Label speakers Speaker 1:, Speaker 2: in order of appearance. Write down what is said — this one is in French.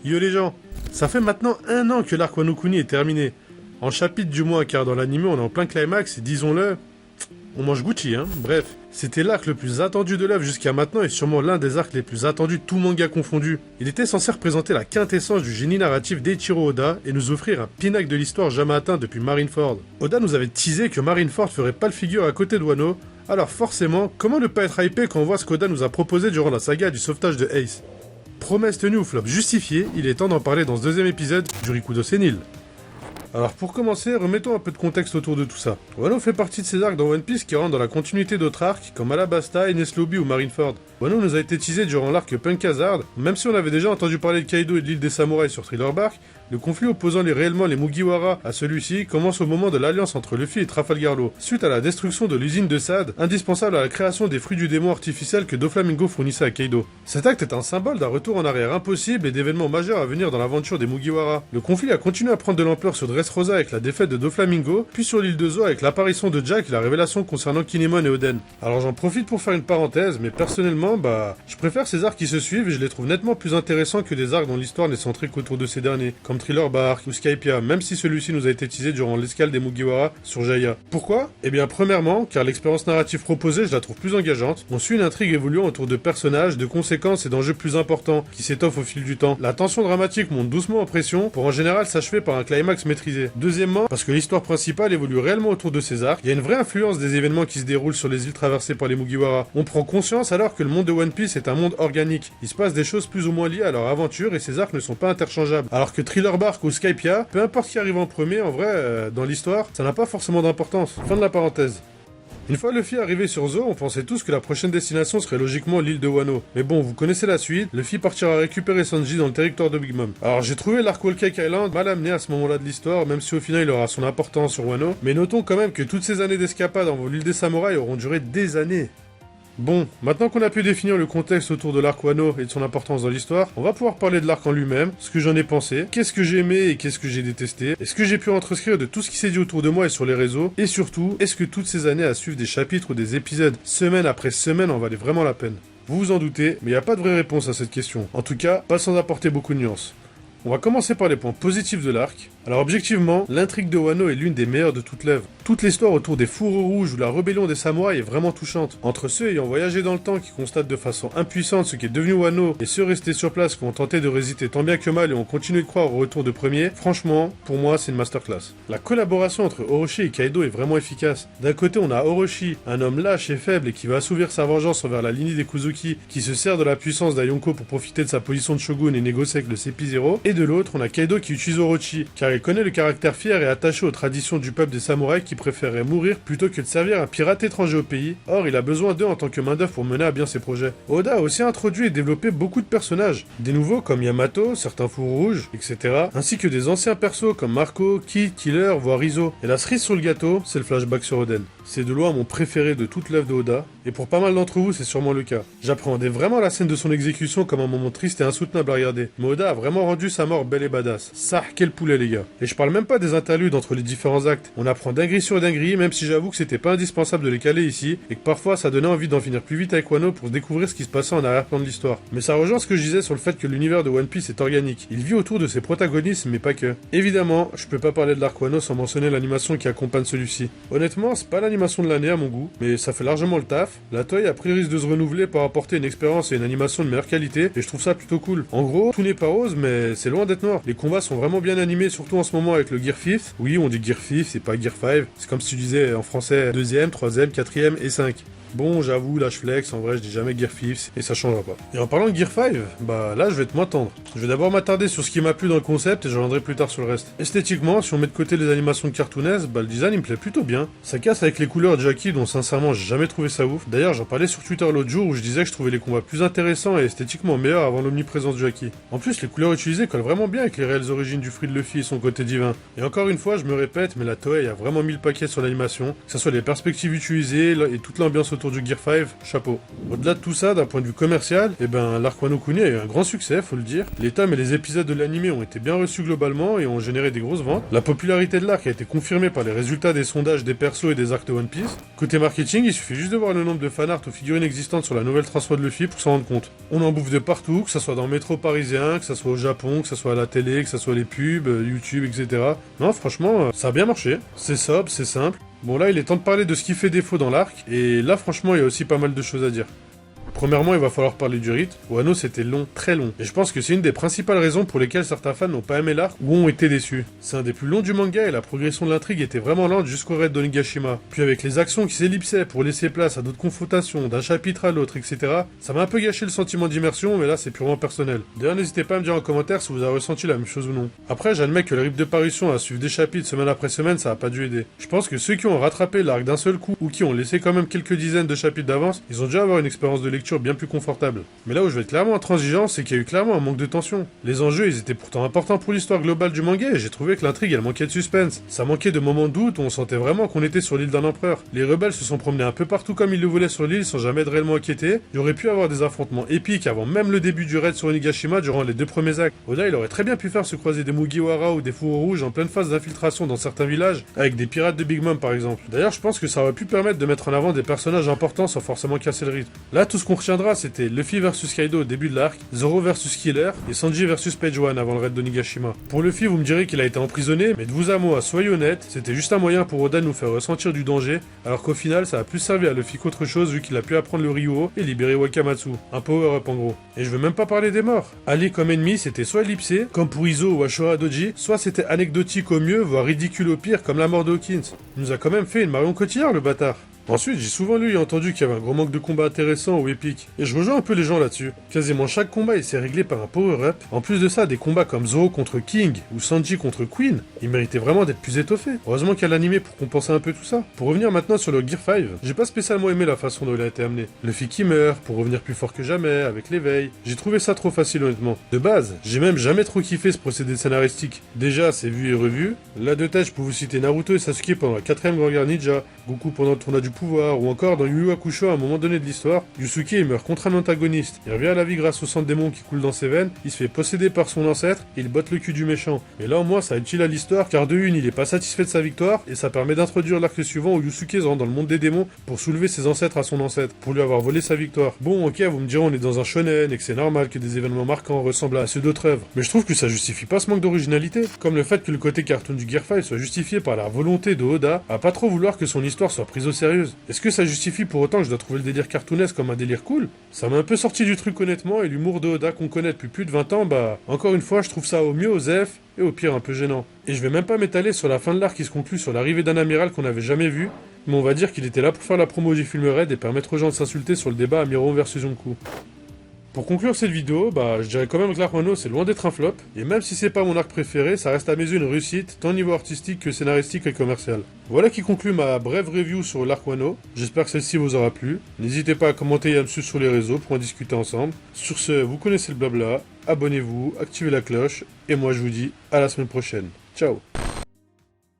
Speaker 1: Yo les gens, ça fait maintenant 1 an que l'arc Wano Kuni est terminé. En chapitre du mois, car dans l'anime on est en plein climax et disons-le, on mange Gucci hein. Bref, c'était l'arc le plus attendu de l'œuvre jusqu'à maintenant et sûrement l'un des arcs les plus attendus tout manga confondu. Il était censé représenter la quintessence du génie narratif d'Eiichiro Oda et nous offrir un pinacle de l'histoire jamais atteint depuis Marineford. Oda nous avait teasé que Marineford ferait pas le figure à côté de Wano, alors forcément, comment ne pas être hypé quand on voit ce qu'Oda nous a proposé durant la saga du sauvetage de Ace. Promesse tenue ou flop justifié, il est temps d'en parler dans ce deuxième épisode du Rikudo Senil. Alors pour commencer, remettons un peu de contexte autour de tout ça. Wano fait partie de ces arcs dans One Piece qui rentrent dans la continuité d'autres arcs comme Alabasta, Enies Lobby ou Marineford. Wano nous a été teasé durant l'arc Punk Hazard, même si on avait déjà entendu parler de Kaido et de l'île des samouraïs sur Thriller Bark, le conflit opposant réellement les Mugiwara à celui-ci commence au moment de l'alliance entre Luffy et Trafalgar Law, suite à la destruction de l'usine de Sad, indispensable à la création des fruits du démon artificiel que Doflamingo fournissait à Kaido. Cet acte est un symbole d'un retour en arrière impossible et d'événements majeurs à venir dans l'aventure des Mugiwara. Le conflit a continué à prendre de l'ampleur sur Dressrosa avec la défaite de Doflamingo, puis sur l'île de Zo avec l'apparition de Jack et la révélation concernant Kinemon et Oden. Alors j'en profite pour faire une parenthèse, mais personnellement, je préfère ces arcs qui se suivent et je les trouve nettement plus intéressants que des arcs dont l'histoire n'est centrée qu'autour de ces derniers, comme Thriller Bark ou Skypiea, même si celui-ci nous a été teasé durant l'escale des Mugiwara sur Jaya. Pourquoi ? Eh bien premièrement, car l'expérience narrative proposée je la trouve plus engageante, on suit une intrigue évoluant autour de personnages, de conséquences et d'enjeux plus importants, qui s'étoffent au fil du temps. La tension dramatique monte doucement en pression, pour en général s'achever par un climax maîtrisé. Deuxièmement, parce que l'histoire principale évolue réellement autour de ces arcs, il y a une vraie influence des événements qui se déroulent sur les îles traversées par les Mugiwara. On prend conscience alors que le monde de One Piece est un monde organique. Il se passe des choses plus ou moins liées à leur aventure et ces arcs ne sont pas interchangeables. Alors que Thriller Bark ou Skypiea, peu importe qui arrive en premier, en vrai, dans l'histoire, ça n'a pas forcément d'importance. Fin de la parenthèse. Une fois Luffy arrivé sur Zo, on pensait tous que la prochaine destination serait logiquement l'île de Wano. Mais bon, vous connaissez la suite, Luffy partira récupérer Sanji dans le territoire de Big Mom. Alors j'ai trouvé l'arc Whole Cake Island mal amené à ce moment-là de l'histoire, même si au final il aura son importance sur Wano, mais notons quand même que toutes ces années d'escapade en l'île des samouraïs auront duré des années. Bon, maintenant qu'on a pu définir le contexte autour de l'arc Wano et de son importance dans l'histoire, on va pouvoir parler de l'arc en lui-même, ce que j'en ai pensé, qu'est-ce que j'ai aimé et qu'est-ce que j'ai détesté, est-ce que j'ai pu retranscrire de tout ce qui s'est dit autour de moi et sur les réseaux, et surtout, est-ce que toutes ces années à suivre des chapitres ou des épisodes, semaine après semaine, en valaient vraiment la peine. Vous vous en doutez, mais il n'y a pas de vraie réponse à cette question. En tout cas, pas sans apporter beaucoup de nuances. On va commencer par les points positifs de l'arc. Alors objectivement, l'intrigue de Wano est l'une des meilleures de toute l'œuvre. Toute l'histoire autour des fourreaux rouges ou la rébellion des samouraïs est vraiment touchante. Entre ceux ayant voyagé dans le temps qui constatent de façon impuissante ce qui est devenu Wano et ceux restés sur place qui ont tenté de résister tant bien que mal et ont continué de croire au retour de premier, franchement, pour moi c'est une masterclass. La collaboration entre Orochi et Kaido est vraiment efficace. D'un côté on a Orochi, un homme lâche et faible et qui va assouvir sa vengeance envers la lignée des Kuzuki, qui se sert de la puissance d'Ayonko pour profiter de sa position de shogun et négocier avec le CP0, et de l'autre on a Kaido qui utilise Orochi, car il connaît le caractère fier et attaché aux traditions du peuple des samouraïs qui préférerait mourir plutôt que de servir un pirate étranger au pays. Or, il a besoin d'eux en tant que main-d'œuvre pour mener à bien ses projets. Oda a aussi introduit et développé beaucoup de personnages, des nouveaux comme Yamato, certains fourreaux rouges, etc., ainsi que des anciens persos comme Marco, Kid, Killer, voire Izo. Et la cerise sur le gâteau, c'est le flashback sur Oden. C'est de loin mon préféré de toute l'œuvre de Oda, et pour pas mal d'entre vous, c'est sûrement le cas. J'appréhendais vraiment la scène de son exécution comme un moment triste et insoutenable à regarder, mais Oda a vraiment rendu sa mort belle et badass. Ça, quel poulet les gars. Et je parle même pas des interludes entre les différents actes. On apprend dinguerie sur dinguerie, même si j'avoue que c'était pas indispensable de les caler ici, et que parfois ça donnait envie d'en finir plus vite avec Wano pour découvrir ce qui se passait en arrière-plan de l'histoire. Mais ça rejoint ce que je disais sur le fait que l'univers de One Piece est organique. Il vit autour de ses protagonistes, mais pas que. Évidemment, je peux pas parler de l'arc Wano sans mentionner l'animation qui accompagne celui-ci. Honnêtement, c'est pas l'animation de l'année à mon goût, mais ça fait largement le taf. La Toei a pris le risque de se renouveler pour apporter une expérience et une animation de meilleure qualité, et je trouve ça plutôt cool. En gros, tout n'est pas rose, mais c'est loin d'être noir. Les combats sont vraiment bien animés, surtout en ce moment avec le Gear 5. Oui, on dit Gear 5, c'est pas Gear 5. C'est comme si tu disais en français 2ème, 3ème, 4ème et 5. Bon, j'avoue, là je flex, en vrai je dis jamais Gear 5 et ça changera pas. Et en parlant de Gear 5, là je vais être moins tendre. Je vais d'abord m'attarder sur ce qui m'a plu dans le concept et je reviendrai plus tard sur le reste. Esthétiquement, si on met de côté les animations de cartoonesses, le design il me plaît plutôt bien. Ça casse avec les couleurs de Jackie dont sincèrement j'ai jamais trouvé ça ouf. D'ailleurs j'en parlais sur Twitter l'autre jour où je disais que je trouvais les combats plus intéressants et esthétiquement meilleurs avant l'omniprésence de Jackie. En plus les couleurs utilisées collent vraiment bien avec les réelles origines du fruit de Luffy et son côté divin. Et encore une fois je me répète, mais la Toei a vraiment mis le paquet sur l'animation, que ce soit les perspectives utilisées et toute l'ambiance autour du Gear 5, chapeau. Au-delà de tout ça, d'un point de vue commercial, l'arc Wano Kuni a eu un grand succès, faut le dire. Les tomes et les épisodes de l'anime ont été bien reçus globalement et ont généré des grosses ventes. La popularité de l'arc a été confirmée par les résultats des sondages des persos et des arcs de One Piece. Côté marketing, il suffit juste de voir le nombre de fanarts ou figurines existantes sur la nouvelle transfo de Luffy pour s'en rendre compte. On en bouffe de partout, que ça soit dans le métro parisien, que ça soit au Japon, que ça soit à la télé, que ça soit les pubs, YouTube, etc. Non, franchement, ça a bien marché. C'est sobre, c'est simple. Bon là, il est temps de parler de ce qui fait défaut dans l'arc, et là, franchement, il y a aussi pas mal de choses à dire. Premièrement, il va falloir parler du rythme. Wano, c'était long, très long. Et je pense que c'est une des principales raisons pour lesquelles certains fans n'ont pas aimé l'arc ou ont été déçus. C'est un des plus longs du manga et la progression de l'intrigue était vraiment lente jusqu'au raid d'Onigashima. Puis avec les actions qui s'ellipsaient pour laisser place à d'autres confrontations, d'un chapitre à l'autre, etc., ça m'a un peu gâché le sentiment d'immersion, mais là c'est purement personnel. D'ailleurs, n'hésitez pas à me dire en commentaire si vous avez ressenti la même chose ou non. Après, j'admets que le rythme de parution à suivre des chapitres semaine après semaine, ça a pas dû aider. Je pense que ceux qui ont rattrapé l'arc d'un seul coup ou qui ont laissé quand même quelques dizaines de chapitres d'avance, ils ont dû avoir une expérience de lecture bien plus confortable. Mais là où je vais être clairement intransigeant, c'est qu'il y a eu clairement un manque de tension. Les enjeux, ils étaient pourtant importants pour l'histoire globale du manga et j'ai trouvé que l'intrigue, elle manquait de suspense. Ça manquait de moments de doute où on sentait vraiment qu'on était sur l'île d'un empereur. Les rebelles se sont promenés un peu partout comme ils le voulaient sur l'île sans jamais être réellement inquiétés. Il y aurait pu avoir des affrontements épiques avant même le début du raid sur Onigashima durant les 2 premiers actes. Oda, il aurait très bien pu faire se croiser des Mugiwara ou des fourreaux rouges en pleine phase d'infiltration dans certains villages, avec des pirates de Big Mom par exemple. D'ailleurs, je pense que ça aurait pu permettre de mettre en avant des personnages importants sans forcément casser le rythme. Là, tout ce qu'on retiendra, c'était Luffy versus Kaido au début de l'arc, Zoro versus Killer et Sanji versus Page One avant le raid d'Onigashima. Pour Luffy, vous me direz qu'il a été emprisonné, mais de vous à moi, soyez honnête, c'était juste un moyen pour Oda de nous faire ressentir du danger, alors qu'au final, ça a plus servi à Luffy qu'autre chose vu qu'il a pu apprendre le Ryuo et libérer Wakamatsu. Un power-up en gros. Et je veux même pas parler des morts. Ali comme ennemi, c'était soit ellipsé, comme pour Izo ou Ashura Doji, soit c'était anecdotique au mieux, voire ridicule au pire, comme la mort de Hawkins. Il nous a quand même fait une Marion Cotillard, le bâtard. Ensuite, j'ai souvent lu et entendu qu'il y avait un gros manque de combat intéressant ou épique, et je rejoins un peu les gens là-dessus. Quasiment chaque combat il s'est réglé par un power-up. En plus de ça, des combats comme Zoro contre King ou Sanji contre Queen, ils méritaient vraiment d'être plus étoffés. Heureusement qu'il y a l'animé pour compenser un peu tout ça. Pour revenir maintenant sur le Gear 5, j'ai pas spécialement aimé la façon dont il a été amené. Luffy qui meurt, pour revenir plus fort que jamais, avec l'éveil. J'ai trouvé ça trop facile honnêtement. De base, j'ai même jamais trop kiffé ce procédé scénaristique. Déjà, c'est vu et revu. Là de tête, je peux vous citer Naruto et Sasuke pendant la 4ème Grande Guerre Ninja, Goku pendant le tournoi du pouvoir, ou encore dans Yu Yu Hakusho à un moment donné de l'histoire, Yusuke il meurt contre un antagoniste, il revient à la vie grâce au sang de démon qui coule dans ses veines, il se fait posséder par son ancêtre, et il botte le cul du méchant. Et là au moins ça est utile à l'histoire car de une il est pas satisfait de sa victoire, et ça permet d'introduire l'arc suivant où Yusuke rentre dans le monde des démons pour soulever ses ancêtres à son ancêtre, pour lui avoir volé sa victoire. Bon ok, vous me direz on est dans un shonen et que c'est normal que des événements marquants ressemblent à ceux d'autres œuvres, mais je trouve que ça justifie pas ce manque d'originalité, comme le fait que le côté cartoon du Gear 5 soit justifié par la volonté de Oda à pas trop vouloir que son histoire soit prise au sérieux. Est-ce que ça justifie pour autant que je dois trouver le délire cartoonesque comme un délire cool? Ça m'a un peu sorti du truc honnêtement, et l'humour de Oda qu'on connaît depuis plus de 20 ans, encore une fois je trouve ça au mieux osef et au pire un peu gênant. Et je vais même pas m'étaler sur la fin de l'arc qui se conclut sur l'arrivée d'un amiral qu'on n'avait jamais vu, mais on va dire qu'il était là pour faire la promo du film Raid et permettre aux gens de s'insulter sur le débat Amiro versus Yonkou. Pour conclure cette vidéo, je dirais quand même que l'arc Wano c'est loin d'être un flop, et même si c'est pas mon arc préféré, ça reste à mes yeux une réussite, tant au niveau artistique que scénaristique et commercial. Voilà qui conclut ma brève review sur l'arc Wano, j'espère que celle-ci vous aura plu, n'hésitez pas à commenter et à me suivre sur les réseaux pour en discuter ensemble. Sur ce, vous connaissez le blabla, abonnez-vous, activez la cloche, et moi je vous dis à la semaine prochaine. Ciao.